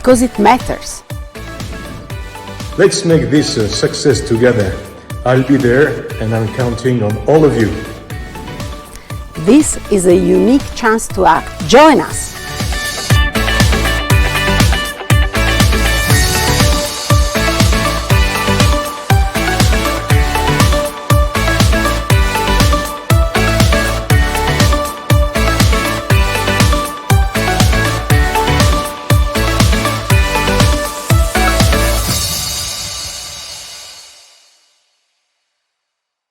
because it matters. Let's make this a success together. I'll be there and I'm counting on all of you. This is a unique chance to act. Join us!